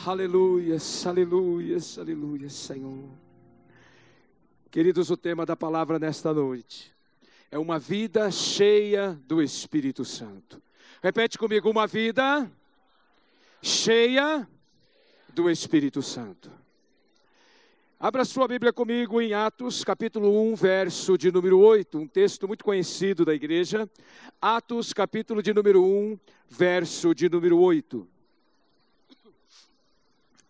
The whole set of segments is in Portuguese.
Aleluias, aleluias, aleluias, Senhor. Queridos, o tema da palavra nesta noite é uma vida cheia do Espírito Santo. Repete comigo, uma vida cheia do Espírito Santo. Abra sua Bíblia comigo em Atos, capítulo 1, verso de número 8, um texto muito conhecido da igreja. Atos, capítulo de número 1, verso de número 8.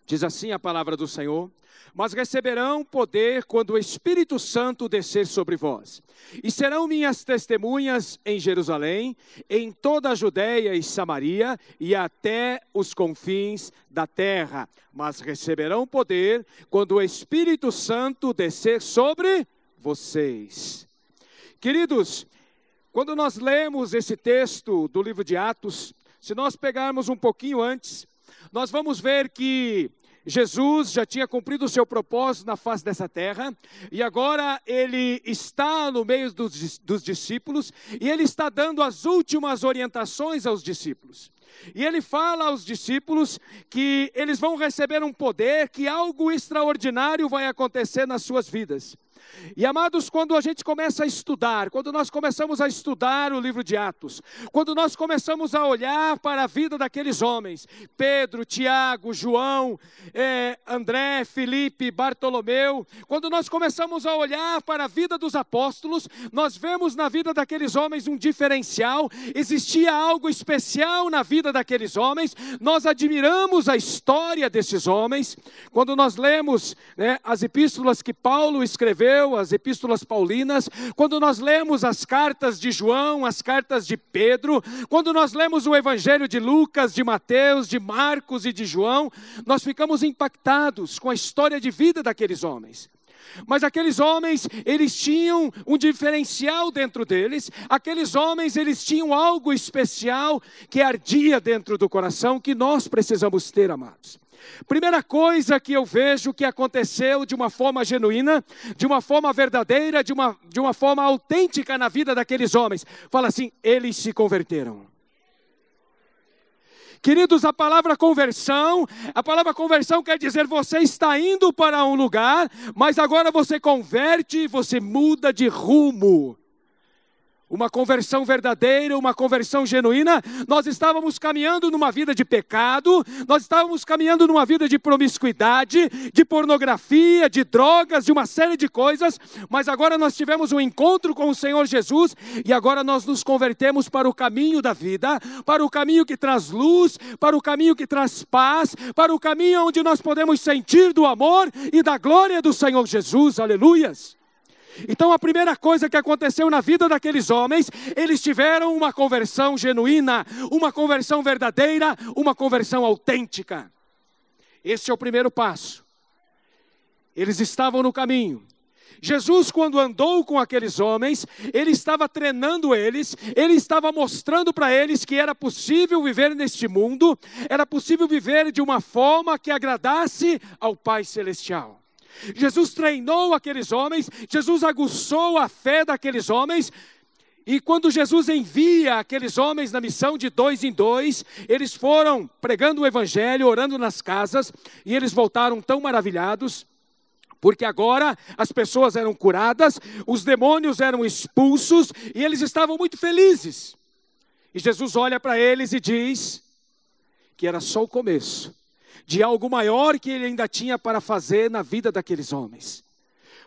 Diz assim a palavra do Senhor: mas receberão poder quando o Espírito Santo descer sobre vós. E serão minhas testemunhas em Jerusalém, em toda a Judeia e Samaria e até os confins da terra. Mas receberão poder quando o Espírito Santo descer sobre vocês. Queridos, quando nós lemos esse texto do livro de Atos, se nós pegarmos um pouquinho antes, nós vamos ver que Jesus já tinha cumprido o seu propósito na face dessa terra, e agora ele está no meio dos discípulos, e ele está dando as últimas orientações aos discípulos. E ele fala aos discípulos que eles vão receber um poder, que algo extraordinário vai acontecer nas suas vidas. E amados, quando a gente começa a estudar, quando nós começamos a estudar o livro de Atos, quando nós começamos a olhar para a vida daqueles homens, Pedro, Tiago, João, André, Filipe, Bartolomeu, quando nós começamos a olhar para a vida dos apóstolos, nós vemos na vida daqueles homens um diferencial, existia algo especial na vida daqueles homens, nós admiramos a história desses homens. Quando nós lemos as epístolas que Paulo escreveu, as epístolas paulinas, quando nós lemos as cartas de João, as cartas de Pedro, quando nós lemos o evangelho de Lucas, de Mateus, de Marcos e de João, nós ficamos impactados com a história de vida daqueles homens. Mas aqueles homens, eles tinham um diferencial dentro deles, aqueles homens, eles tinham algo especial que ardia dentro do coração, que nós precisamos ter, amados. Primeira coisa que eu vejo que aconteceu de uma forma genuína, de uma forma verdadeira, de uma forma autêntica na vida daqueles homens. Fala assim, eles se converteram. Queridos, a palavra conversão quer dizer você está indo para um lugar, mas agora você converte e você muda de rumo. Uma conversão verdadeira, uma conversão genuína. Nós estávamos caminhando numa vida de pecado, nós estávamos caminhando numa vida de promiscuidade, de pornografia, de drogas, de uma série de coisas, mas agora nós tivemos um encontro com o Senhor Jesus, e agora nós nos convertemos para o caminho da vida, para o caminho que traz luz, para o caminho que traz paz, para o caminho onde nós podemos sentir do amor e da glória do Senhor Jesus, aleluias. Então a primeira coisa que aconteceu na vida daqueles homens, eles tiveram uma conversão genuína, uma conversão verdadeira, uma conversão autêntica. Esse é o primeiro passo. Eles estavam no caminho. Jesus, quando andou com aqueles homens, ele estava treinando eles, ele estava mostrando para eles que era possível viver neste mundo, era possível viver de uma forma que agradasse ao Pai Celestial. Jesus treinou aqueles homens, Jesus aguçou a fé daqueles homens, e quando Jesus envia aqueles homens na missão de 2 em 2, eles foram pregando o evangelho, orando nas casas, e eles voltaram tão maravilhados, porque agora as pessoas eram curadas, os demônios eram expulsos, e eles estavam muito felizes. E Jesus olha para eles e diz que era só o começo de algo maior que ele ainda tinha para fazer na vida daqueles homens.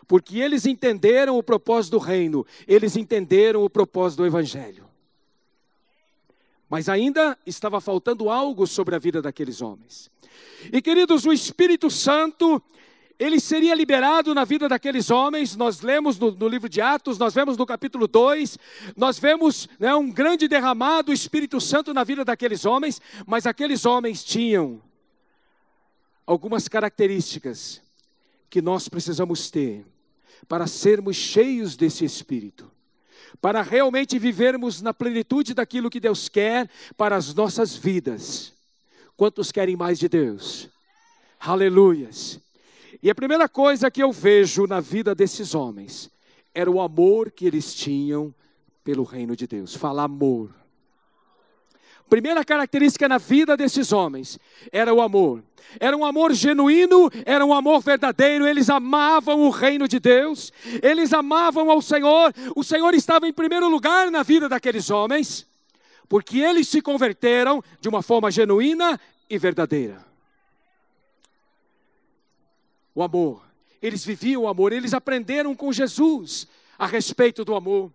Porque eles entenderam o propósito do reino, eles entenderam o propósito do evangelho. Mas ainda estava faltando algo sobre a vida daqueles homens. E queridos, o Espírito Santo, ele seria liberado na vida daqueles homens. Nós lemos no livro de Atos, nós vemos no capítulo 2, nós vemos um grande derramado do Espírito Santo na vida daqueles homens, mas aqueles homens tinham algumas características que nós precisamos ter para sermos cheios desse Espírito, para realmente vivermos na plenitude daquilo que Deus quer para as nossas vidas. Quantos querem mais de Deus? Aleluias! E a primeira coisa que eu vejo na vida desses homens era o amor que eles tinham pelo reino de Deus. Fala amor. Primeira característica na vida desses homens era o amor. Era um amor genuíno, era um amor verdadeiro. Eles amavam o reino de Deus, eles amavam ao Senhor. O Senhor estava em primeiro lugar na vida daqueles homens, porque eles se converteram de uma forma genuína e verdadeira. O amor, eles viviam o amor, eles aprenderam com Jesus a respeito do amor.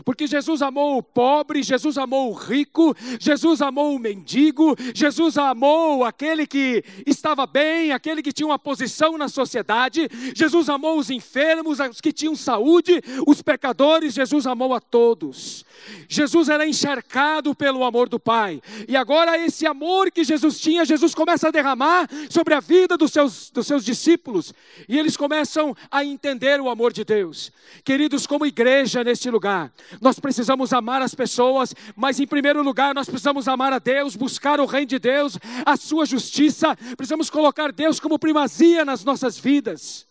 Porque Jesus amou o pobre, Jesus amou o rico, Jesus amou o mendigo, Jesus amou aquele que estava bem, aquele que tinha uma posição na sociedade, Jesus amou os enfermos, os que tinham saúde, os pecadores, Jesus amou a todos. Jesus era encharcado pelo amor do Pai, e agora esse amor que Jesus tinha, Jesus começa a derramar sobre a vida dos seus discípulos, e eles começam a entender o amor de Deus. Queridos, como igreja neste lugar, nós precisamos amar as pessoas, mas em primeiro lugar nós precisamos amar a Deus, buscar o reino de Deus, a sua justiça, precisamos colocar Deus como primazia nas nossas vidas.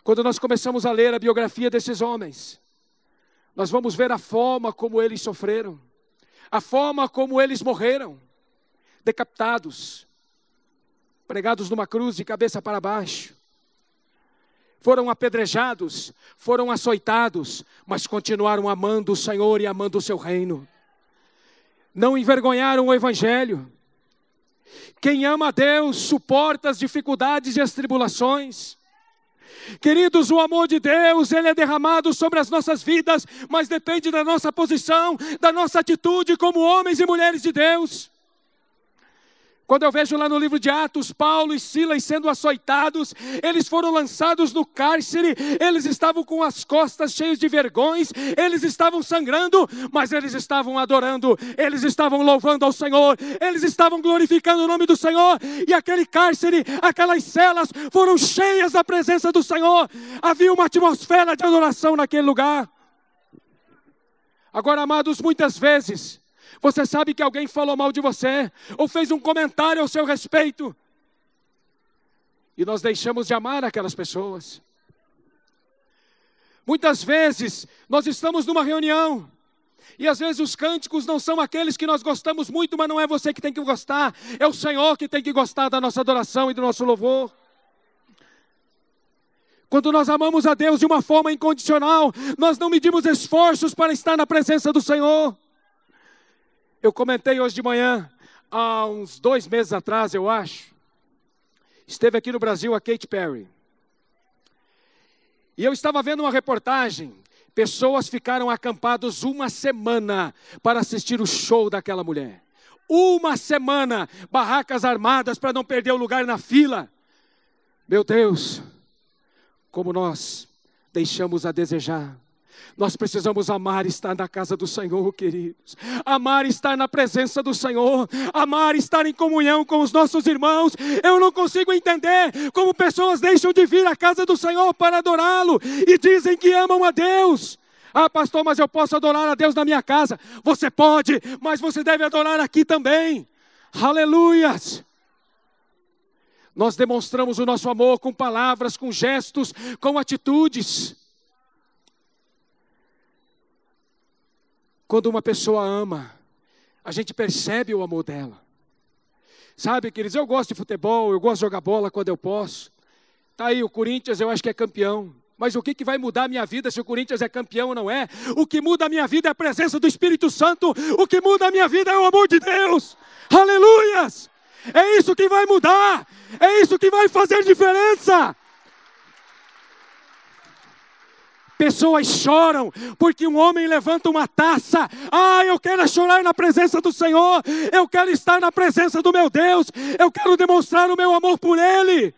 Quando nós começamos a ler a biografia desses homens, nós vamos ver a forma como eles sofreram, a forma como eles morreram, decapitados, pregados numa cruz de cabeça para baixo. Foram apedrejados, foram açoitados, mas continuaram amando o Senhor e amando o seu reino. Não envergonharam o Evangelho. Quem ama a Deus suporta as dificuldades e as tribulações. Queridos, o amor de Deus, ele é derramado sobre as nossas vidas, mas depende da nossa posição, da nossa atitude como homens e mulheres de Deus. Quando eu vejo lá no livro de Atos, Paulo e Silas sendo açoitados, eles foram lançados no cárcere, eles estavam com as costas cheias de vergões, eles estavam sangrando, mas eles estavam adorando, eles estavam louvando ao Senhor, eles estavam glorificando o nome do Senhor, e aquele cárcere, aquelas celas foram cheias da presença do Senhor, havia uma atmosfera de adoração naquele lugar. Agora, amados, muitas vezes, você sabe que alguém falou mal de você, ou fez um comentário ao seu respeito, e nós deixamos de amar aquelas pessoas. Muitas vezes, nós estamos numa reunião, e às vezes os cânticos não são aqueles que nós gostamos muito, mas não é você que tem que gostar, é o Senhor que tem que gostar da nossa adoração e do nosso louvor. Quando nós amamos a Deus de uma forma incondicional, nós não medimos esforços para estar na presença do Senhor. Eu comentei hoje de manhã, há uns 2 meses atrás, eu acho, esteve aqui no Brasil a Katy Perry. E eu estava vendo uma reportagem, pessoas ficaram acampadas 1 semana para assistir o show daquela mulher. 1 semana, barracas armadas para não perder o lugar na fila. Meu Deus, como nós deixamos a desejar. Nós precisamos amar estar na casa do Senhor, queridos. Amar estar na presença do Senhor. Amar estar em comunhão com os nossos irmãos. Eu não consigo entender como pessoas deixam de vir à casa do Senhor para adorá-lo e dizem que amam a Deus. Ah, pastor, mas eu posso adorar a Deus na minha casa. Você pode, mas você deve adorar aqui também. Aleluias! Nós demonstramos o nosso amor com palavras, com gestos, com atitudes. Quando uma pessoa ama, a gente percebe o amor dela. Sabe, queridos, eu gosto de futebol, eu gosto de jogar bola quando eu posso. Está aí o Corinthians, eu acho que é campeão. Mas o que vai mudar a minha vida se o Corinthians é campeão ou não é? O que muda a minha vida é a presença do Espírito Santo. O que muda a minha vida é o amor de Deus. Aleluias! É isso que vai mudar. É isso que vai fazer diferença. Pessoas choram porque um homem levanta uma taça. Ah, eu quero chorar na presença do Senhor. Eu quero estar na presença do meu Deus. Eu quero demonstrar o meu amor por Ele.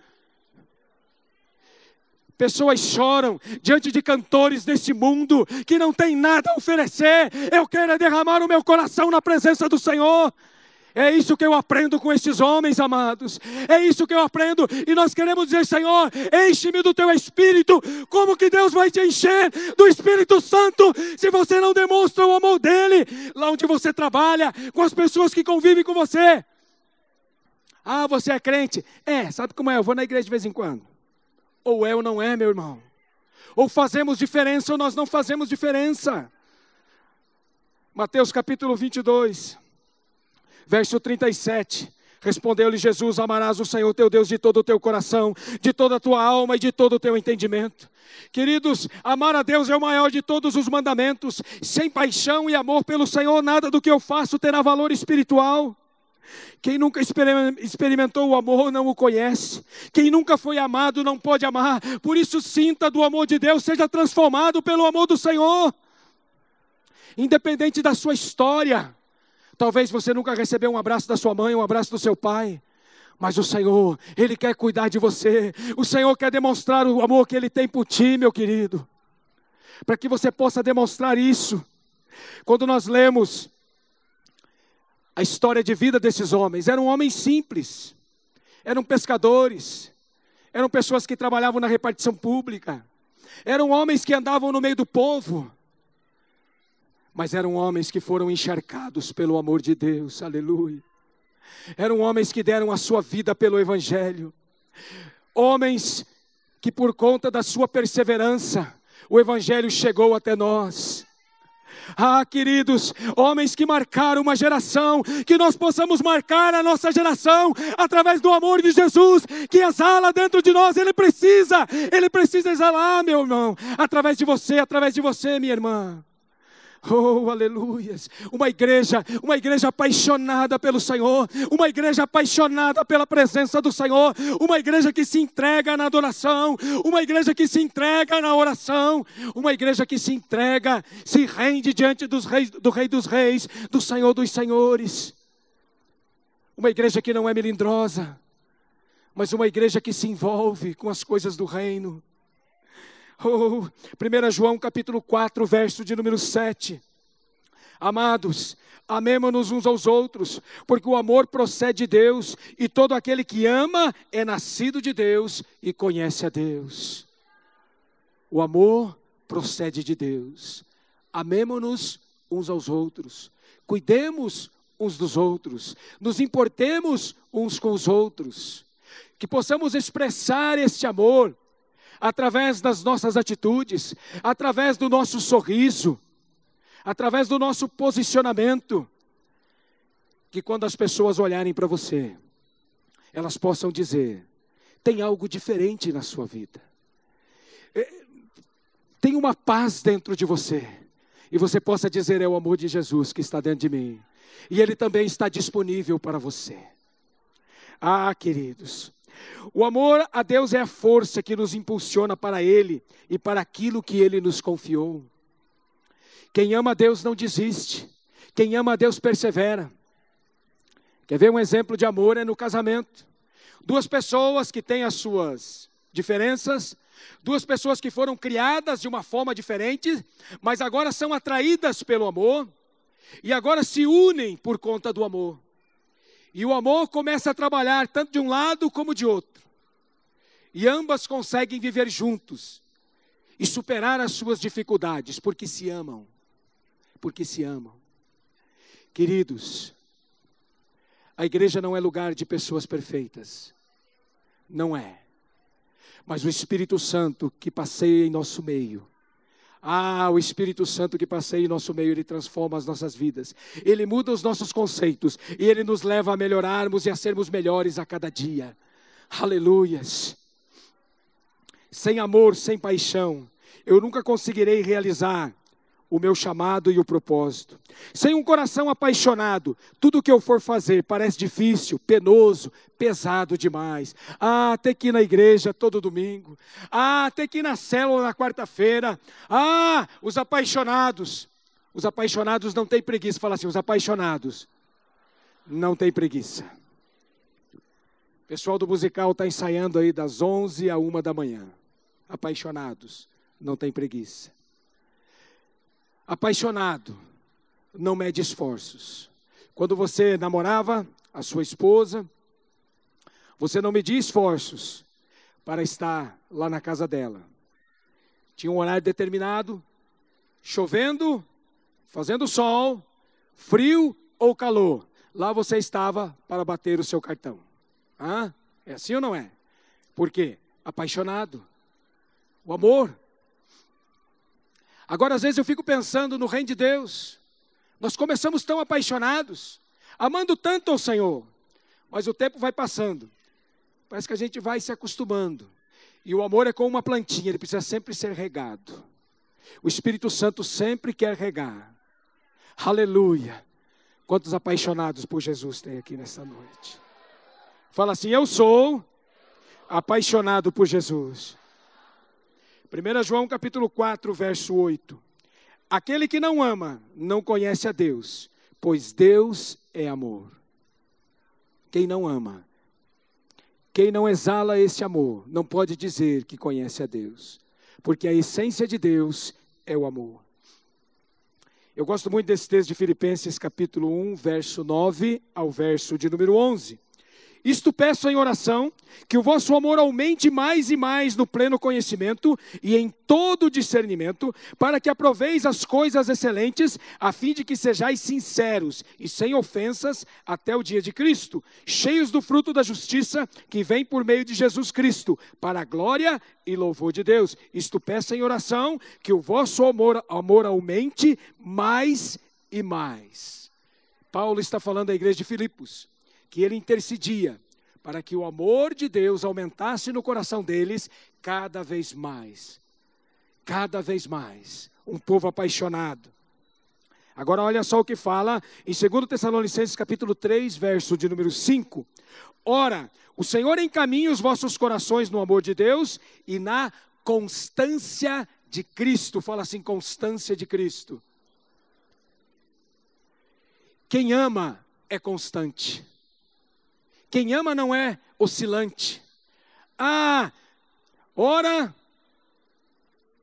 Pessoas choram diante de cantores desse mundo que não tem nada a oferecer. Eu quero derramar o meu coração na presença do Senhor. É isso que eu aprendo com esses homens, amados. É isso que eu aprendo. E nós queremos dizer, Senhor, enche-me do Teu Espírito. Como que Deus vai te encher do Espírito Santo se você não demonstra o amor dEle lá onde você trabalha, com as pessoas que convivem com você? Ah, você é crente? É, sabe como é? Eu vou na igreja de vez em quando. Ou é ou não é, meu irmão. Ou fazemos diferença ou nós não fazemos diferença. Mateus capítulo 22, verso 37. Respondeu-lhe Jesus: amarás o Senhor teu Deus de todo o teu coração, de toda a tua alma e de todo o teu entendimento. Queridos, amar a Deus é o maior de todos os mandamentos. Sem paixão e amor pelo Senhor, nada do que eu faço terá valor espiritual. Quem nunca experimentou o amor não o conhece. Quem nunca foi amado não pode amar. Por isso sinta do amor de Deus, seja transformado pelo amor do Senhor. Independente da sua história. Talvez você nunca recebeu um abraço da sua mãe, um abraço do seu pai. Mas o Senhor, Ele quer cuidar de você. O Senhor quer demonstrar o amor que Ele tem por ti, meu querido. Para que você possa demonstrar isso. Quando nós lemos a história de vida desses homens, eram homens simples. Eram pescadores. Eram pessoas que trabalhavam na repartição pública. Eram homens que andavam no meio do povo. Mas eram homens que foram encharcados pelo amor de Deus, aleluia. Eram homens que deram a sua vida pelo Evangelho. Homens que por conta da sua perseverança, o Evangelho chegou até nós. Ah, queridos, homens que marcaram uma geração, que nós possamos marcar a nossa geração, através do amor de Jesus, que exala dentro de nós. Ele precisa exalar, meu irmão, através de você, minha irmã. Oh, aleluias, uma igreja apaixonada pelo Senhor, uma igreja apaixonada pela presença do Senhor, uma igreja que se entrega na adoração, uma igreja que se entrega na oração, uma igreja que se entrega, se rende diante do Rei dos Reis, do Senhor dos Senhores, uma igreja que não é melindrosa, mas uma igreja que se envolve com as coisas do reino. 1 João capítulo 4, verso de número 7. Amados, amemo-nos uns aos outros, porque o amor procede de Deus, e todo aquele que ama é nascido de Deus e conhece a Deus. O amor procede de Deus. Amemo-nos uns aos outros, cuidemos uns dos outros, nos importemos uns com os outros, que possamos expressar este amor através das nossas atitudes, através do nosso sorriso, através do nosso posicionamento, que quando as pessoas olharem para você, elas possam dizer: tem algo diferente na sua vida, tem uma paz dentro de você, e você possa dizer: é o amor de Jesus que está dentro de mim, e Ele também está disponível para você. Ah, queridos, o amor a Deus é a força que nos impulsiona para Ele e para aquilo que Ele nos confiou. Quem ama a Deus não desiste. Quem ama a Deus persevera. Quer ver um exemplo de amor? É no casamento. Duas pessoas que têm as suas diferenças, duas pessoas que foram criadas de uma forma diferente, mas agora são atraídas pelo amor e agora se unem por conta do amor. E o amor começa a trabalhar tanto de um lado como de outro. E ambas conseguem viver juntos e superar as suas dificuldades, porque se amam. Porque se amam. Queridos, a igreja não é lugar de pessoas perfeitas. Não é. Mas o Espírito Santo que passeia em nosso meio. O Espírito Santo que passeia em nosso meio, Ele transforma as nossas vidas. Ele muda os nossos conceitos. E Ele nos leva a melhorarmos e a sermos melhores a cada dia. Aleluias. Sem amor, sem paixão, eu nunca conseguirei realizar o meu chamado e o propósito. Sem um coração apaixonado, tudo que eu for fazer parece difícil, penoso, pesado demais. Ter que ir na igreja todo domingo. Ter que ir na célula na quarta-feira. Os apaixonados não têm preguiça. Fala assim, os apaixonados não têm preguiça. O pessoal do musical está ensaiando aí das 11 à 1 da manhã. Apaixonados não têm preguiça. Apaixonado não mede esforços. Quando você namorava a sua esposa, você não media esforços para estar lá na casa dela. Tinha um horário determinado, chovendo, fazendo sol, frio ou calor. Lá você estava para bater o seu cartão. É assim ou não é? Por quê? Apaixonado. O amor. Agora, às vezes eu fico pensando no reino de Deus, Nós começamos tão apaixonados, amando tanto ao Senhor, mas o tempo vai passando. Parece que a gente vai se acostumando. E o amor é como uma plantinha, ele precisa sempre ser regado. O Espírito Santo sempre quer regar. Aleluia. Quantos apaixonados por Jesus tem aqui nessa noite? Fala assim, eu sou apaixonado por Jesus. 1 João capítulo 4, verso 8. Aquele que não ama, não conhece a Deus, pois Deus é amor. Quem não ama, quem não exala esse amor, não pode dizer que conhece a Deus, porque a essência de Deus é o amor. Eu gosto muito desse texto de Filipenses capítulo 1, verso 9 ao verso de número 11. Isto peço em oração, que o vosso amor aumente mais e mais no pleno conhecimento e em todo discernimento, para que aproveis as coisas excelentes, a fim de que sejais sinceros e sem ofensas até o dia de Cristo, cheios do fruto da justiça que vem por meio de Jesus Cristo, para a glória e louvor de Deus. Isto peço em oração, que o vosso amor aumente mais e mais. Paulo está falando à igreja de Filipos, que ele intercedia para que o amor de Deus aumentasse no coração deles cada vez mais. Cada vez mais. Um povo apaixonado. Agora olha só o que fala em 2 Tessalonicenses capítulo 3, verso de número 5. Ora, o Senhor encaminha os vossos corações no amor de Deus e na constância de Cristo. Fala assim, constância de Cristo. Quem ama é constante. Quem ama não é oscilante. Ora,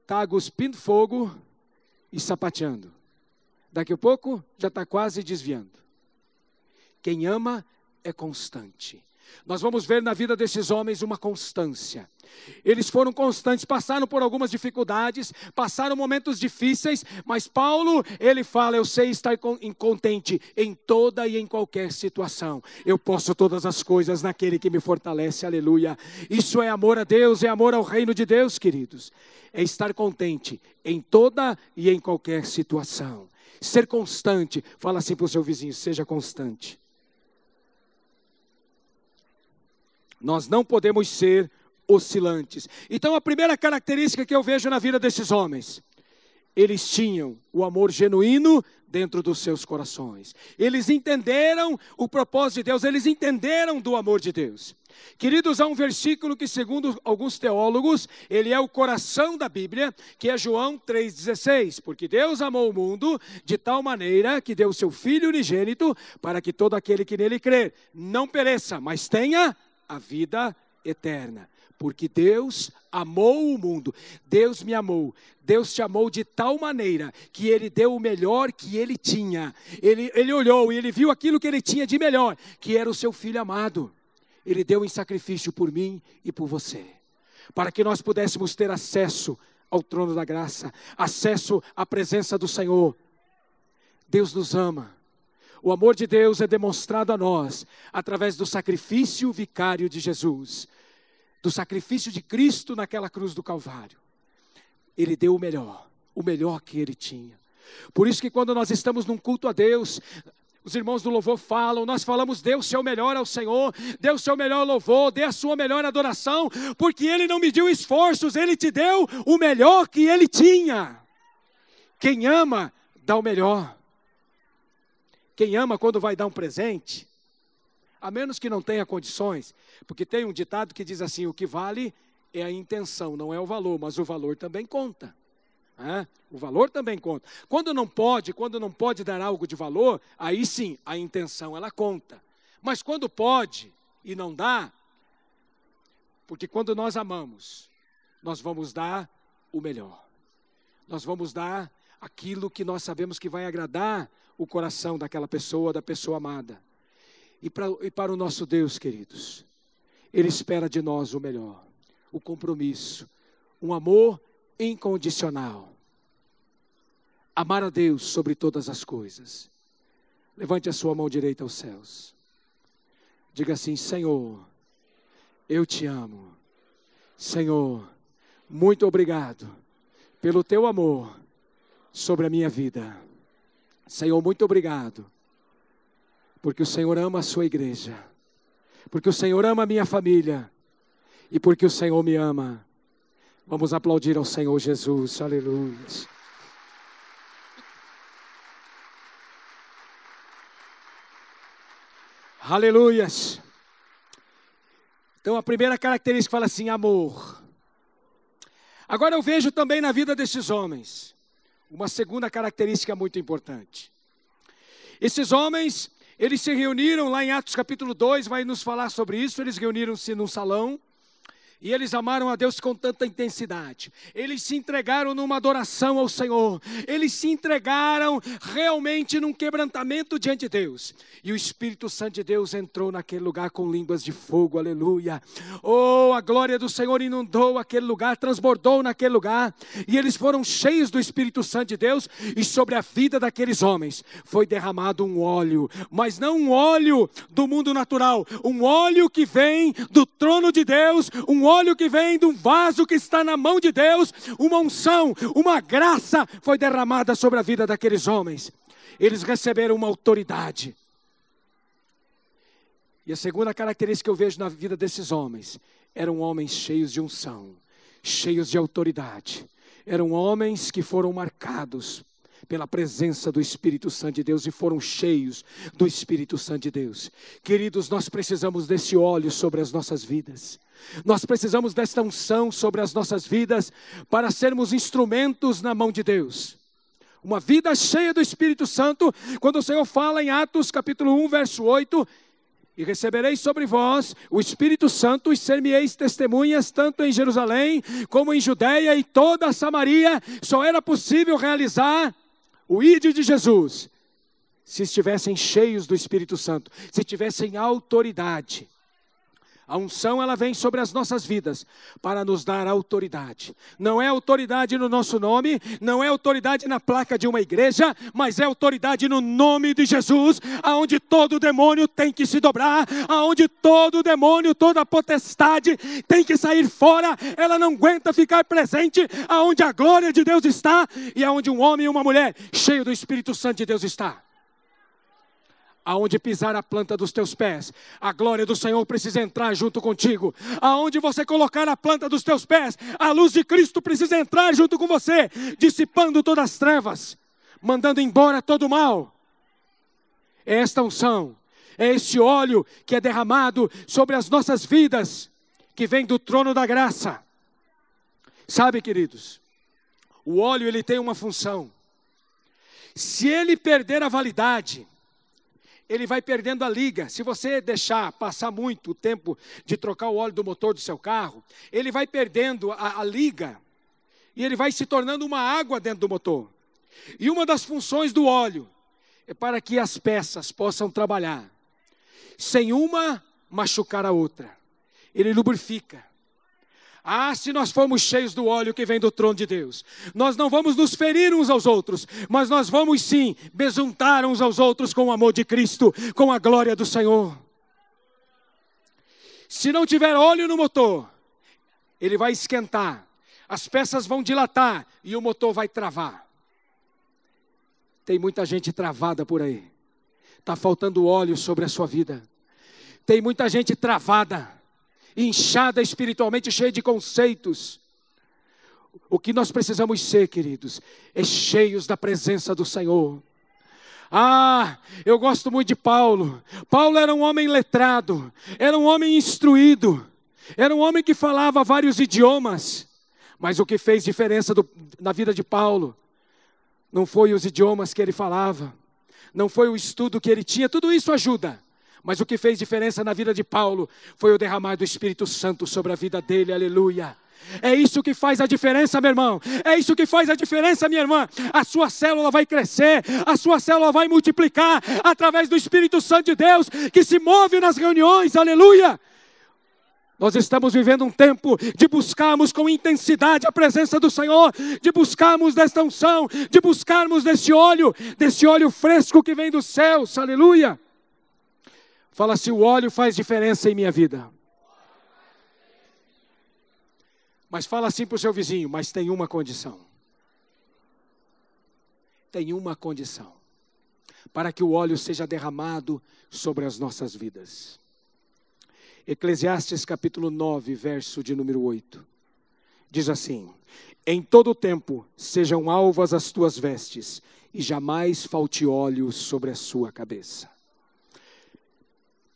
está cuspindo fogo e sapateando. Daqui a pouco já está quase desviando. Quem ama é constante. Nós vamos ver na vida desses homens uma constância. Eles foram constantes, passaram por algumas dificuldades, passaram momentos difíceis, mas Paulo, ele fala, eu sei estar contente em toda e em qualquer situação. Eu posso todas as coisas naquele que me fortalece, aleluia. Isso é amor a Deus, é amor ao reino de Deus, queridos. É estar contente em toda e em qualquer situação. Ser constante, fala assim para o seu vizinho, seja constante. Nós não podemos ser oscilantes. Então a primeira característica que eu vejo na vida desses homens, eles tinham o amor genuíno dentro dos seus corações. Eles entenderam o propósito de Deus, eles entenderam do amor de Deus. Queridos, há um versículo que, segundo alguns teólogos, ele é o coração da Bíblia, que é João 3,16. Porque Deus amou o mundo de tal maneira que deu o seu Filho unigênito, para que todo aquele que nele crer não pereça, mas tenha a vida eterna. Porque Deus amou o mundo, Deus me amou, Deus te amou de tal maneira que Ele deu o melhor que Ele tinha. Ele olhou e Ele viu aquilo que Ele tinha de melhor, que era o seu Filho amado. Ele deu em sacrifício por mim e por você, para que nós pudéssemos ter acesso ao trono da graça, acesso à presença do Senhor. Deus nos ama. O amor de Deus é demonstrado a nós através do sacrifício vicário de Jesus, do sacrifício de Cristo naquela cruz do Calvário. Ele deu o melhor que Ele tinha. Por isso que quando nós estamos num culto a Deus, os irmãos do louvor falam, nós falamos, dê o seu melhor ao Senhor, dê o seu melhor louvor, dê a sua melhor adoração, porque Ele não mediu esforços, Ele te deu o melhor que Ele tinha. Quem ama, dá o melhor. Quem ama quando vai dar um presente, a menos que não tenha condições, porque tem um ditado que diz assim, o que vale é a intenção, não é o valor, mas o valor também conta. O valor também conta. Quando não pode dar algo de valor, aí sim, a intenção ela conta. Mas quando pode e não dá, porque quando nós amamos, nós vamos dar o melhor. Nós vamos dar aquilo que nós sabemos que vai agradar o coração daquela pessoa, da pessoa amada. E para o nosso Deus, queridos, Ele espera de nós o melhor, o compromisso, um amor incondicional. Amar a Deus sobre todas as coisas. Levante a sua mão direita aos céus. Diga assim, Senhor, eu te amo. Senhor, muito obrigado pelo teu amor sobre a minha vida. Senhor, muito obrigado, porque o Senhor ama a sua igreja, porque o Senhor ama a minha família e porque o Senhor me ama. Vamos aplaudir ao Senhor Jesus, aleluia. Aleluias. Então a primeira característica fala assim, amor. Agora eu vejo também na vida desses homens uma segunda característica muito importante. Esses homens, eles se reuniram lá em Atos capítulo 2, vai nos falar sobre isso. Eles reuniram-se num salão e eles amaram a Deus com tanta intensidade. Eles se entregaram numa adoração ao Senhor. Eles se entregaram realmente num quebrantamento diante de Deus. E o Espírito Santo de Deus entrou naquele lugar com línguas de fogo, aleluia. Oh, a glória do Senhor inundou aquele lugar, transbordou naquele lugar. E eles foram cheios do Espírito Santo de Deus. E sobre a vida daqueles homens foi derramado um óleo. Mas não um óleo do mundo natural. Um óleo que vem do trono de Deus. Um óleo que vem de um vaso que está na mão de Deus. Uma unção, uma graça foi derramada sobre a vida daqueles homens. Eles receberam uma autoridade. E a segunda característica que eu vejo na vida desses homens, eram homens cheios de unção, cheios de autoridade. Eram homens que foram marcados pela presença do Espírito Santo de Deus e foram cheios do Espírito Santo de Deus. Queridos, nós precisamos desse óleo sobre as nossas vidas. Nós precisamos desta unção sobre as nossas vidas para sermos instrumentos na mão de Deus. Uma vida cheia do Espírito Santo, quando o Senhor fala em Atos capítulo 1, verso 8, e recebereis sobre vós o Espírito Santo e ser-me-eis testemunhas tanto em Jerusalém como em Judeia e toda a Samaria. Só era possível realizar o ide de Jesus se estivessem cheios do Espírito Santo, se tivessem autoridade. A unção, ela vem sobre as nossas vidas para nos dar autoridade. Não é autoridade no nosso nome, não é autoridade na placa de uma igreja, mas é autoridade no nome de Jesus, aonde todo demônio tem que se dobrar, aonde todo demônio, toda potestade tem que sair fora. Ela não aguenta ficar presente aonde a glória de Deus está e aonde um homem e uma mulher cheio do Espírito Santo de Deus está. Aonde pisar a planta dos teus pés, a glória do Senhor precisa entrar junto contigo. Aonde você colocar a planta dos teus pés, a luz de Cristo precisa entrar junto com você, dissipando todas as trevas, mandando embora todo o mal. É esta unção, é esse óleo que é derramado sobre as nossas vidas, que vem do trono da graça. Sabe, queridos, o óleo, ele tem uma função. Se ele perder a validade, ele vai perdendo a liga. Se você deixar passar muito o tempo de trocar o óleo do motor do seu carro, ele vai perdendo a liga e ele vai se tornando uma água dentro do motor. E uma das funções do óleo é para que as peças possam trabalhar, sem uma machucar a outra. Ele lubrifica. Ah, se nós formos cheios do óleo que vem do trono de Deus, nós não vamos nos ferir uns aos outros, mas nós vamos sim besuntar uns aos outros com o amor de Cristo, com a glória do Senhor. Se não tiver óleo no motor, ele vai esquentar, as peças vão dilatar e o motor vai travar. Tem muita gente travada por aí. Está faltando óleo sobre a sua vida. Tem muita gente travada, inchada espiritualmente, cheia de conceitos. O que nós precisamos ser, queridos, é cheios da presença do Senhor. Ah, eu gosto muito de Paulo. Paulo era um homem letrado, era um homem instruído, era um homem que falava vários idiomas. Mas o que fez diferença na vida de Paulo não foi os idiomas que ele falava, não foi o estudo que ele tinha, tudo isso ajuda. Mas o que fez diferença na vida de Paulo foi o derramar do Espírito Santo sobre a vida dele, aleluia. É isso que faz a diferença, meu irmão. É isso que faz a diferença, minha irmã. A sua célula vai crescer, a sua célula vai multiplicar através do Espírito Santo de Deus que se move nas reuniões, aleluia. Nós estamos vivendo um tempo de buscarmos com intensidade a presença do Senhor, de buscarmos desta unção, de buscarmos desse óleo fresco que vem dos céus, aleluia. Fala assim, o óleo faz diferença em minha vida. Mas fala assim para o seu vizinho, mas tem uma condição. Tem uma condição. para que o óleo seja derramado sobre as nossas vidas. Eclesiastes capítulo 9, verso de número 8. Diz assim: em todo tempo sejam alvas as tuas vestes, e jamais falte óleo sobre a sua cabeça.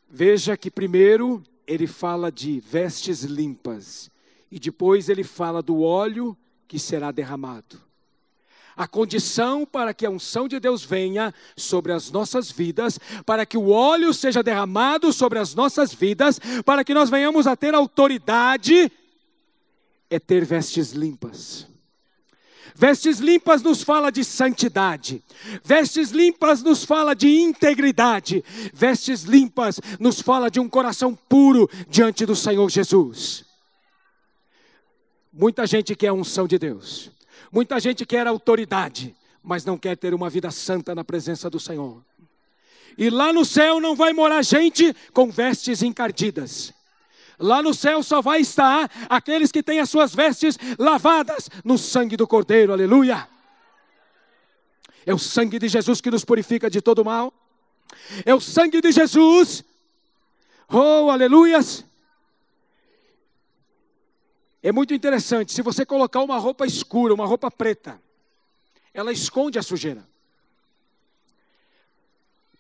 Veja que primeiro ele fala de vestes limpas, e depois ele fala do óleo que será derramado. A condição para que a unção de Deus venha sobre as nossas vidas, para que o óleo seja derramado sobre as nossas vidas, para que nós venhamos a ter autoridade, é ter vestes limpas. Vestes limpas nos fala de santidade. Vestes limpas nos fala de integridade. Vestes limpas nos fala de um coração puro diante do Senhor Jesus. Muita gente quer a unção de Deus. Muita gente quer autoridade, mas não quer ter uma vida santa na presença do Senhor. E lá no céu não vai morar gente com vestes encardidas. Lá no céu só vai estar aqueles que têm as suas vestes lavadas no sangue do Cordeiro, aleluia. É o sangue de Jesus que nos purifica de todo mal. É o sangue de Jesus, oh aleluias. É muito interessante, se você colocar uma roupa escura, uma roupa preta, ela esconde a sujeira.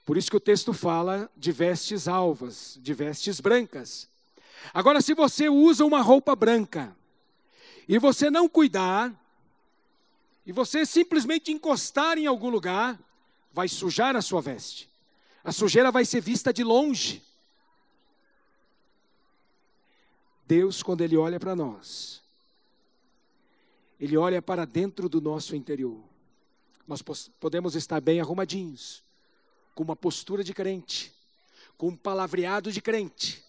Por isso que o texto fala de vestes alvas, de vestes brancas. Agora, se você usa uma roupa branca, e você não cuidar, e você simplesmente encostar em algum lugar, vai sujar a sua veste. A sujeira vai ser vista de longe. Deus, quando Ele olha para nós, Ele olha para dentro do nosso interior. Nós podemos estar bem arrumadinhos, com uma postura de crente, com um palavreado de crente,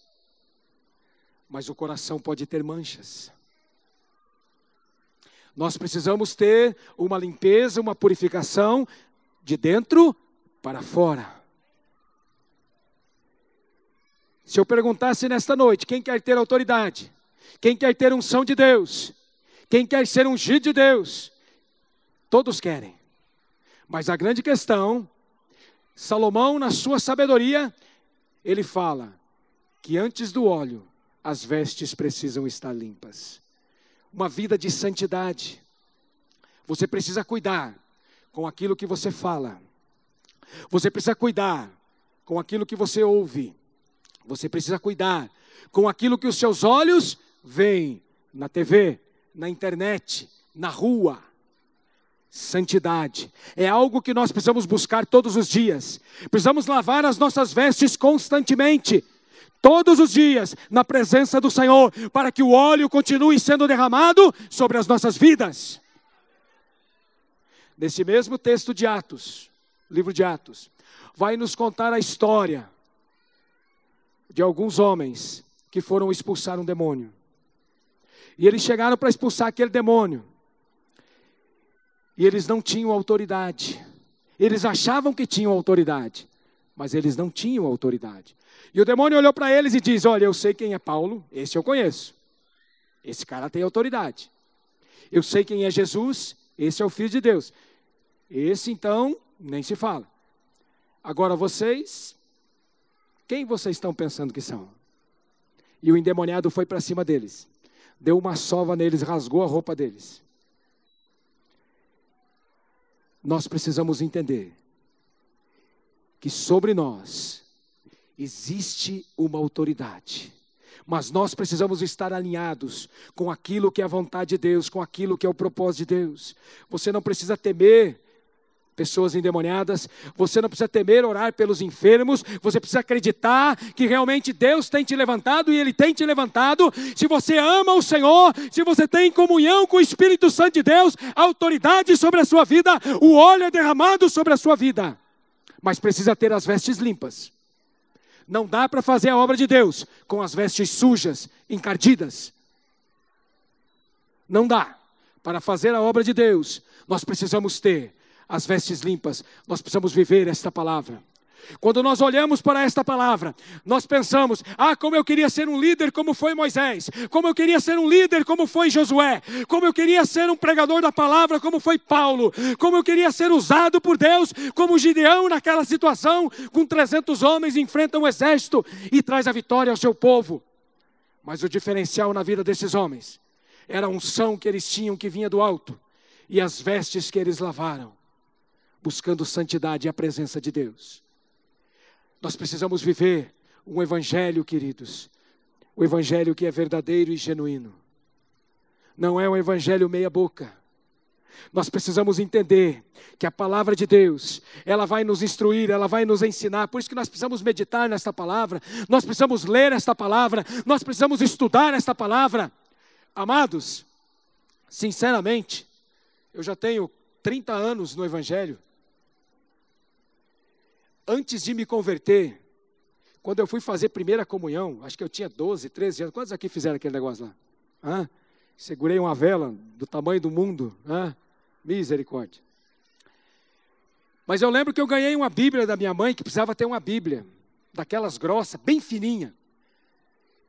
mas o coração pode ter manchas. Nós precisamos ter uma limpeza, uma purificação de dentro para fora. Se eu perguntasse nesta noite, quem quer ter autoridade? Quem quer ter unção de Deus? Quem quer ser ungido de Deus? Todos querem. Mas a grande questão, Salomão, na sua sabedoria, ele fala que antes do óleo, as vestes precisam estar limpas. Uma vida de santidade. Você precisa cuidar com aquilo que você fala. Você precisa cuidar com aquilo que você ouve. Você precisa cuidar com aquilo que os seus olhos veem na TV, na internet, na rua. Santidade é algo que nós precisamos buscar todos os dias. Precisamos lavar as nossas vestes constantemente. Todos os dias, na presença do Senhor, para que o óleo continue sendo derramado sobre as nossas vidas. Nesse mesmo texto de Atos, livro de Atos, vai nos contar a história de alguns homens que foram expulsar um demônio. E eles chegaram para expulsar aquele demônio. E eles não tinham autoridade. Eles achavam que tinham autoridade, mas eles não tinham autoridade. E o demônio olhou para eles e diz: olha, eu sei quem é Paulo, esse eu conheço. Esse cara tem autoridade. Eu sei quem é Jesus, esse é o Filho de Deus. Esse então, nem se fala. Agora vocês, quem vocês estão pensando que são? E o endemoniado foi para cima deles. Deu uma sova neles, rasgou a roupa deles. Nós precisamos entender que sobre nós existe uma autoridade, mas nós precisamos estar alinhados com aquilo que é a vontade de Deus, com aquilo que é o propósito de Deus. Você não precisa temer pessoas endemoniadas, você não precisa temer orar pelos enfermos, você precisa acreditar que realmente Deus tem te levantado e Ele tem te levantado. Se você ama o Senhor, se você tem comunhão com o Espírito Santo de Deus, autoridade sobre a sua vida, o óleo é derramado sobre a sua vida, mas precisa ter as vestes limpas. Não dá para fazer a obra de Deus com as vestes sujas, encardidas. Não dá. Para fazer a obra de Deus, nós precisamos ter as vestes limpas. Nós precisamos viver esta palavra. Quando nós olhamos para esta palavra, nós pensamos, como eu queria ser um líder como foi Moisés, como eu queria ser um líder como foi Josué, como eu queria ser um pregador da palavra como foi Paulo, como eu queria ser usado por Deus como Gideão naquela situação, com 300 homens enfrenta um exército e traz a vitória ao seu povo. Mas o diferencial na vida desses homens era a unção que eles tinham que vinha do alto e as vestes que eles lavaram, buscando santidade e a presença de Deus. Nós precisamos viver um evangelho, queridos, o evangelho que é verdadeiro e genuíno. Não é um evangelho meia boca. Nós precisamos entender que a palavra de Deus, ela vai nos instruir, ela vai nos ensinar. Por isso que nós precisamos meditar nesta palavra, nós precisamos ler esta palavra, nós precisamos estudar esta palavra. Amados, sinceramente, eu já tenho 30 anos no evangelho. Antes de me converter, quando eu fui fazer primeira comunhão, acho que eu tinha 12, 13 anos. Quantos aqui fizeram aquele negócio lá? Segurei uma vela do tamanho do mundo. Misericórdia. Mas eu lembro que eu ganhei uma Bíblia da minha mãe, que precisava ter uma Bíblia, daquelas grossas, bem fininha.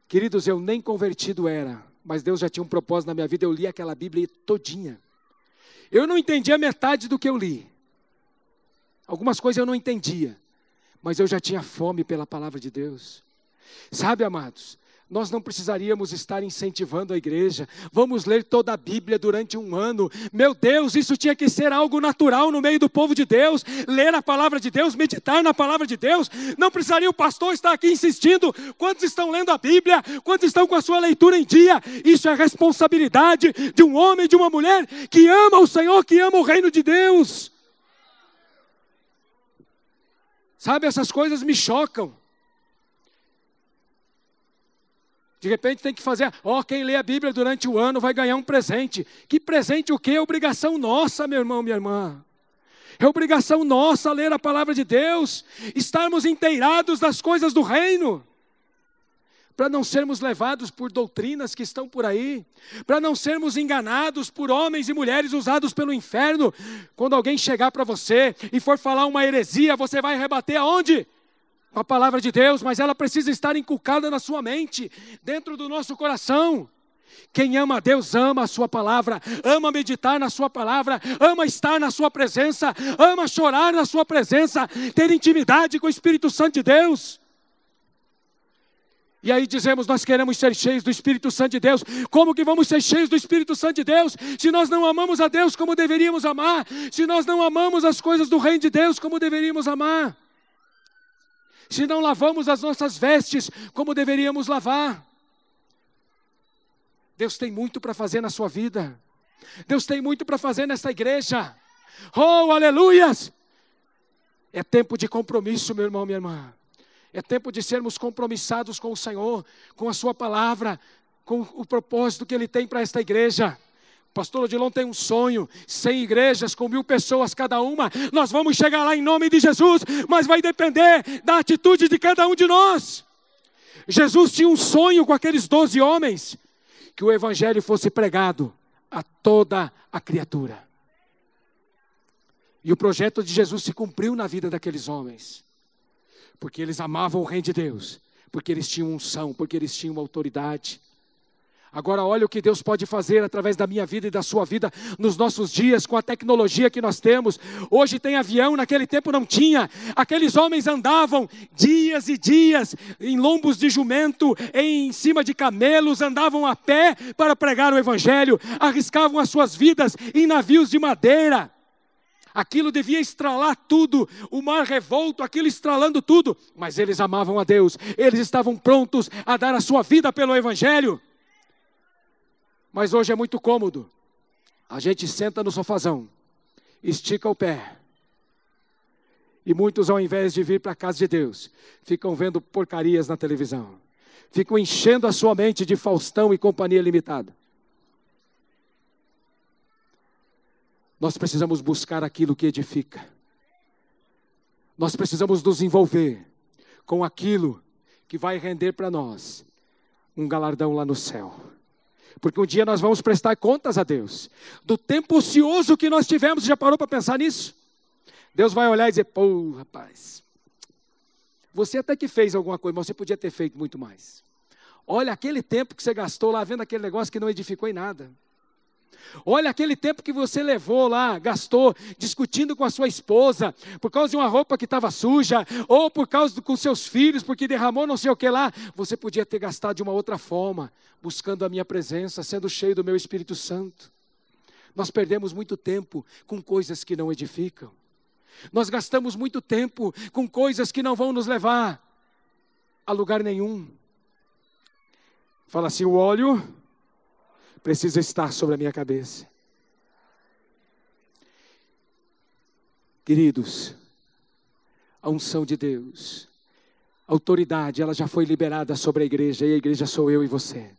Queridos, eu nem convertido era, mas Deus já tinha um propósito na minha vida, eu li aquela Bíblia todinha. Eu não entendia metade do que eu li. Algumas coisas eu não entendia, mas eu já tinha fome pela palavra de Deus. Sabe, amados, nós não precisaríamos estar incentivando a igreja, vamos ler toda a Bíblia durante um ano. Meu Deus, isso tinha que ser algo natural no meio do povo de Deus, ler a palavra de Deus, meditar na palavra de Deus. Não precisaria o pastor estar aqui insistindo, quantos estão lendo a Bíblia, quantos estão com a sua leitura em dia. Isso é responsabilidade de um homem e de uma mulher que ama o Senhor, que ama o reino de Deus. Sabe, essas coisas me chocam. De repente tem que fazer, quem lê a Bíblia durante o ano vai ganhar um presente. Que presente o quê? É obrigação nossa, meu irmão, minha irmã. É obrigação nossa ler a palavra de Deus, estarmos inteirados das coisas do reino, para não sermos levados por doutrinas que estão por aí, para não sermos enganados por homens e mulheres usados pelo inferno. Quando alguém chegar para você e for falar uma heresia, você vai rebater aonde? Com a palavra de Deus, mas ela precisa estar inculcada na sua mente, dentro do nosso coração. Quem ama a Deus ama a sua palavra, ama meditar na sua palavra, ama estar na sua presença, ama chorar na sua presença, ter intimidade com o Espírito Santo de Deus. E aí dizemos, nós queremos ser cheios do Espírito Santo de Deus. Como que vamos ser cheios do Espírito Santo de Deus, se nós não amamos a Deus como deveríamos amar, se nós não amamos as coisas do reino de Deus como deveríamos amar, se não lavamos as nossas vestes como deveríamos lavar? Deus tem muito para fazer na sua vida, Deus tem muito para fazer nessa igreja. Oh, aleluias! É tempo de compromisso, meu irmão, minha irmã. É tempo de sermos compromissados com o Senhor, com a sua palavra, com o propósito que Ele tem para esta igreja. O pastor Odilon tem um sonho, 100 igrejas com 1000 pessoas cada uma. Nós vamos chegar lá em nome de Jesus, mas vai depender da atitude de cada um de nós. Jesus tinha um sonho com aqueles 12 homens, que o evangelho fosse pregado a toda a criatura. E o projeto de Jesus se cumpriu na vida daqueles homens, porque eles amavam o reino de Deus, porque eles tinham unção, porque eles tinham autoridade. Agora olha o que Deus pode fazer através da minha vida e da sua vida nos nossos dias, com a tecnologia que nós temos. Hoje tem avião, naquele tempo não tinha. Aqueles homens andavam dias e dias em lombos de jumento, em cima de camelos, andavam a pé para pregar o evangelho, arriscavam as suas vidas em navios de madeira. Aquilo devia estralar tudo, o mar revolto, aquilo estralando tudo, mas eles amavam a Deus, eles estavam prontos a dar a sua vida pelo evangelho. Mas hoje é muito cômodo, a gente senta no sofazão, estica o pé, e muitos, ao invés de vir para a casa de Deus, ficam vendo porcarias na televisão, ficam enchendo a sua mente de Faustão e Companhia Limitada. Nós precisamos buscar aquilo que edifica, nós precisamos nos envolver com aquilo que vai render para nós um galardão lá no céu. Porque um dia nós vamos prestar contas a Deus do tempo ocioso que nós tivemos. Já parou para pensar nisso? Deus vai olhar e dizer, pô, rapaz, Você até que fez alguma coisa, mas você podia ter feito muito mais. Olha aquele tempo que você gastou lá vendo aquele negócio que não edificou em nada. Olha aquele tempo que você levou lá, gastou, discutindo com a sua esposa, por causa de uma roupa que estava suja, ou por causa com seus filhos, porque derramou não sei o que lá. Você podia ter gastado de uma outra forma, buscando a minha presença, sendo cheio do meu Espírito Santo. Nós perdemos muito tempo com coisas que não edificam. Nós gastamos muito tempo com coisas que não vão nos levar a lugar nenhum. Fala assim, o óleo precisa estar sobre a minha cabeça. Queridos, a unção de Deus, a autoridade, ela já foi liberada sobre a igreja, e a igreja sou eu e você.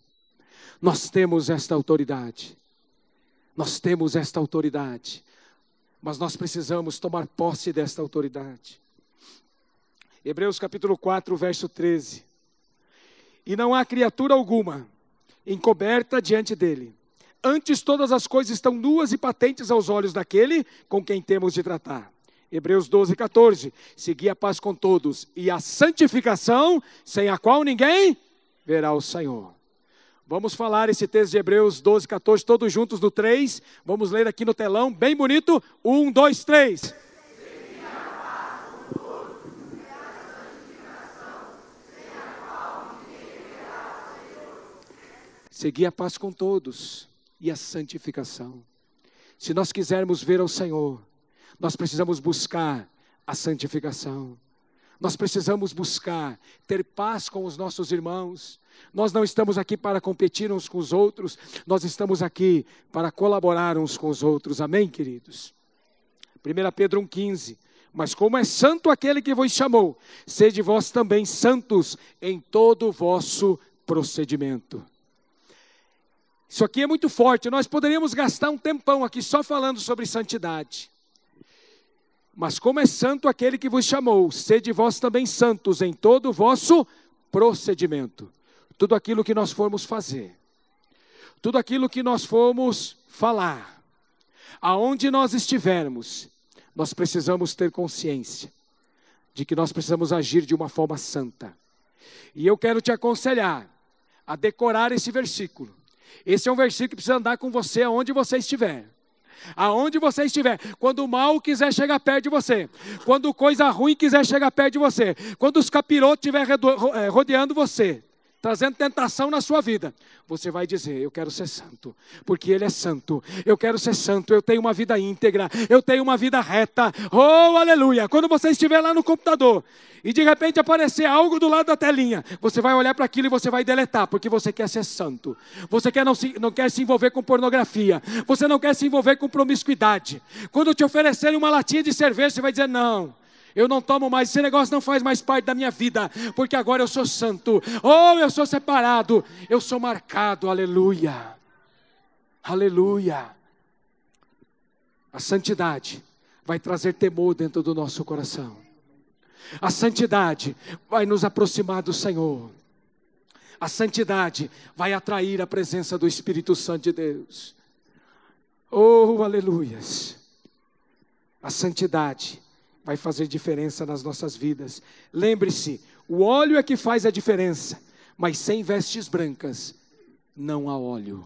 Nós temos esta autoridade. Nós temos esta autoridade. Mas nós precisamos tomar posse desta autoridade. Hebreus capítulo 4, verso 13. E não há criatura alguma encoberta diante dele. Antes todas as coisas estão nuas e patentes aos olhos daquele com quem temos de tratar. Hebreus 12, 14. Segui a paz com todos e a santificação, sem a qual ninguém verá o Senhor. Vamos falar esse texto de Hebreus 12, 14, todos juntos no 3. Vamos ler aqui no telão, bem bonito. 1, 2, 3. Seguir a paz com todos e a santificação. Se nós quisermos ver ao Senhor, nós precisamos buscar a santificação. Nós precisamos buscar ter paz com os nossos irmãos. Nós não estamos aqui para competir uns com os outros, nós estamos aqui para colaborar uns com os outros. Amém, queridos? 1 Pedro 1,15. Mas como é santo aquele que vos chamou, sede vós também santos em todo o vosso procedimento. Isso aqui é muito forte, nós poderíamos gastar um tempão aqui só falando sobre santidade. Mas como é santo aquele que vos chamou, sede vós também santos em todo o vosso procedimento. Tudo aquilo que nós formos fazer, tudo aquilo que nós formos falar, aonde nós estivermos, nós precisamos ter consciência de que nós precisamos agir de uma forma santa. E eu quero te aconselhar a decorar esse versículo. Esse é um versículo que precisa andar com você aonde você estiver. Aonde você estiver, quando o mal quiser chegar perto de você, quando coisa ruim quiser chegar perto de você, quando os capirotos estiver rodeando você, trazendo tentação na sua vida, você vai dizer, eu quero ser santo, porque Ele é santo, eu quero ser santo, eu tenho uma vida íntegra, eu tenho uma vida reta, oh aleluia. Quando você estiver lá no computador, e de repente aparecer algo do lado da telinha, você vai olhar para aquilo e você vai deletar, porque você quer ser santo, você não quer se envolver com pornografia, você não quer se envolver com promiscuidade. Quando te oferecerem uma latinha de cerveja, você vai dizer, não, eu não tomo mais, esse negócio não faz mais parte da minha vida, porque agora eu sou santo, oh, eu sou separado, eu sou marcado, aleluia, aleluia. A santidade vai trazer temor dentro do nosso coração, a santidade vai nos aproximar do Senhor, a santidade vai atrair a presença do Espírito Santo de Deus, oh, aleluias. A santidade vai fazer diferença nas nossas vidas. Lembre-se, o óleo é que faz a diferença, mas sem vestes brancas não há óleo.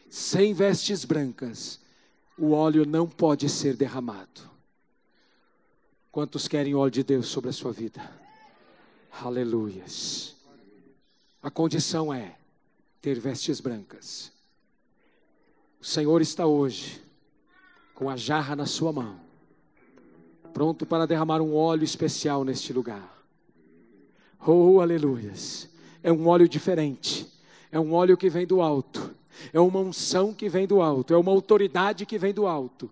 Sem vestes brancas, o óleo não pode ser derramado. Quantos querem o óleo de Deus sobre a sua vida? Aleluias. A condição é ter vestes brancas. O Senhor está hoje com a jarra na sua mão, pronto para derramar um óleo especial neste lugar. Oh, aleluias. É um óleo diferente, é um óleo que vem do alto, é uma unção que vem do alto, é uma autoridade que vem do alto.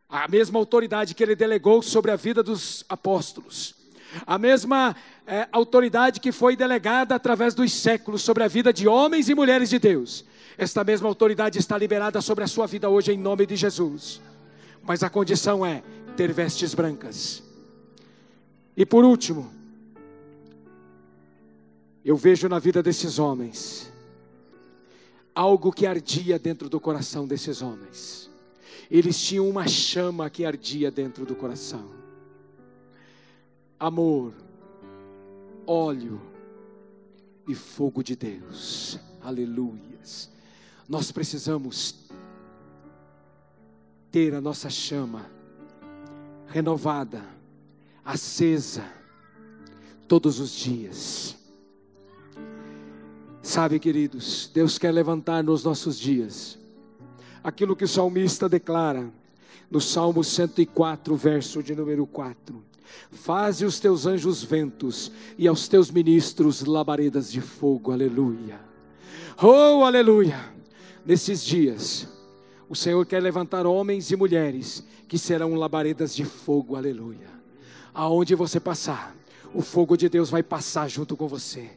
A mesma autoridade que Ele delegou sobre a vida dos apóstolos, a mesma autoridade que foi delegada através dos séculos sobre a vida de homens e mulheres de Deus. Esta mesma autoridade está liberada sobre a sua vida hoje em nome de Jesus. Mas a condição é ter vestes brancas. E por último, eu vejo na vida desses homens algo que ardia dentro do coração desses homens. Eles tinham uma chama que ardia dentro do coração. amor, óleo e fogo de Deus. Aleluias. Nós precisamos ter a nossa chama renovada, acesa, todos os dias. Sabe, queridos, Deus quer levantar nos nossos dias aquilo que o salmista declara no Salmo 104, verso de número 4. Faze os teus anjos ventos e aos teus ministros labaredas de fogo. Aleluia. Oh, aleluia. Nesses dias o Senhor quer levantar homens e mulheres que serão labaredas de fogo. Aleluia. Aonde você passar, o fogo de Deus vai passar junto com você.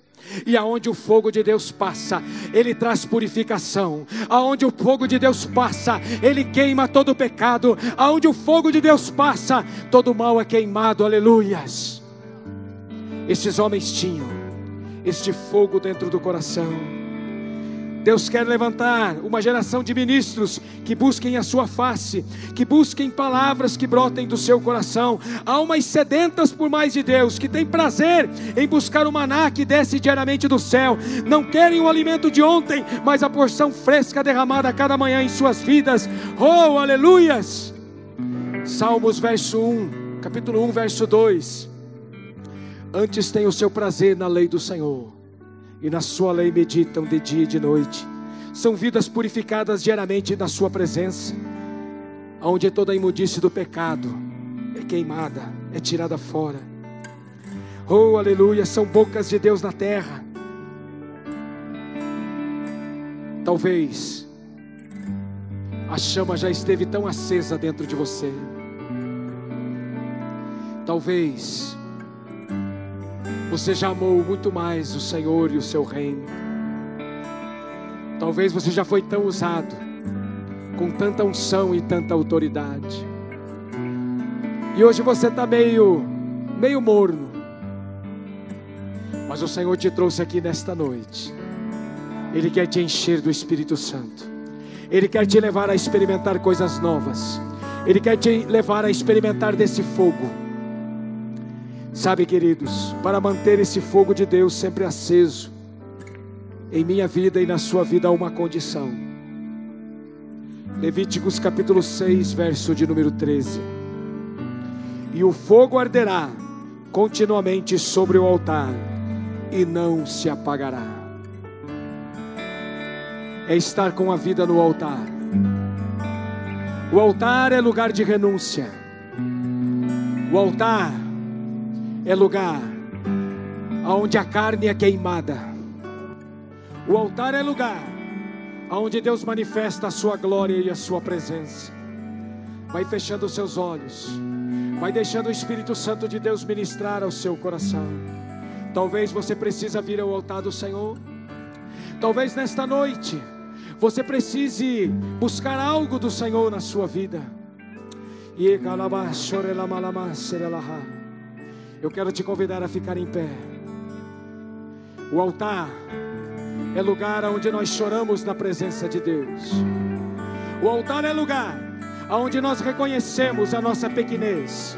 E aonde o fogo de Deus passa, Ele traz purificação. Aonde o fogo de Deus passa, Ele queima todo o pecado. Aonde o fogo de Deus passa, todo o mal é queimado. Aleluias. Esses homens tinham este fogo dentro do coração. Deus quer levantar uma geração de ministros que busquem a sua face, que busquem palavras que brotem do seu coração. Almas sedentas por mais de Deus, que têm prazer em buscar o maná que desce diariamente do céu. Não querem o alimento de ontem, mas a porção fresca derramada a cada manhã em suas vidas. Oh, aleluias! Salmos verso 1, capítulo 1, verso 2. Antes tem o seu prazer na lei do Senhor, e na sua lei meditam de dia e de noite. São vidas purificadas diariamente na sua presença, onde toda a imundície do pecado é queimada, é tirada fora. Oh, aleluia, são bocas de Deus na terra. Talvez a chama já esteve tão acesa dentro de você. Talvez você já amou muito mais o Senhor e o seu reino. Talvez você já foi tão usado, com tanta unção e tanta autoridade. E hoje você está meio morno. Mas o Senhor te trouxe aqui nesta noite. Ele quer te encher do Espírito Santo. Ele quer te levar a experimentar coisas novas. Ele quer te levar a experimentar desse fogo. Sabe, queridos, para manter esse fogo de Deus sempre aceso, em minha vida e na sua vida há uma condição. Levíticos capítulo 6, verso de número 13. E o fogo arderá continuamente sobre o altar, e não se apagará. É estar com a vida no altar. O altar é lugar de renúncia. O altar é lugar onde a carne é queimada. O altar é lugar onde Deus manifesta a sua glória e a sua presença. Vai fechando os seus olhos. Vai deixando o Espírito Santo de Deus ministrar ao seu coração. Talvez você precise vir ao altar do Senhor. Talvez nesta noite você precise buscar algo do Senhor na sua vida. Eu quero te convidar a ficar em pé. O altar é lugar onde nós choramos na presença de Deus. O altar é lugar onde nós reconhecemos a nossa pequenez.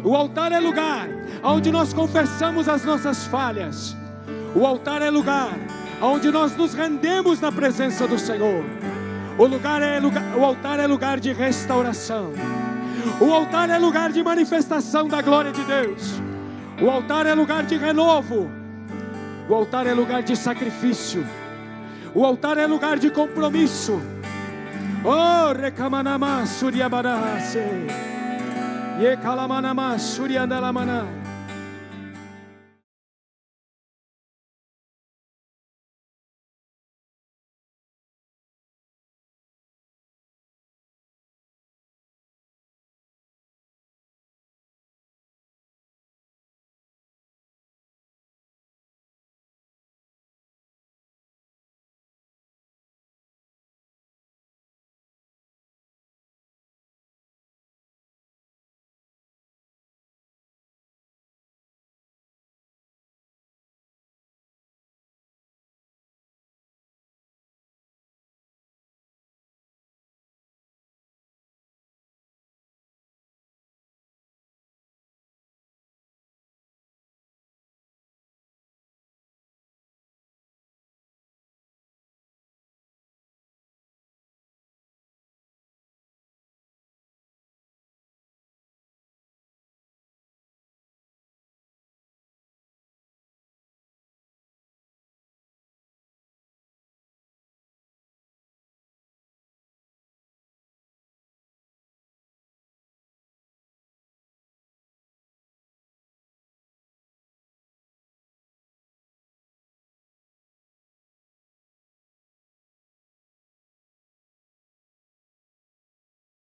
O altar é lugar onde nós confessamos as nossas falhas. O altar é lugar onde nós nos rendemos na presença do Senhor. O altar é lugar de restauração. O altar é lugar de manifestação da glória de Deus. O altar é lugar de renovo. O altar é lugar de sacrifício. O altar é lugar de compromisso. Oh, rekamanama suriabarase. Ye kalamanama suriandalamana.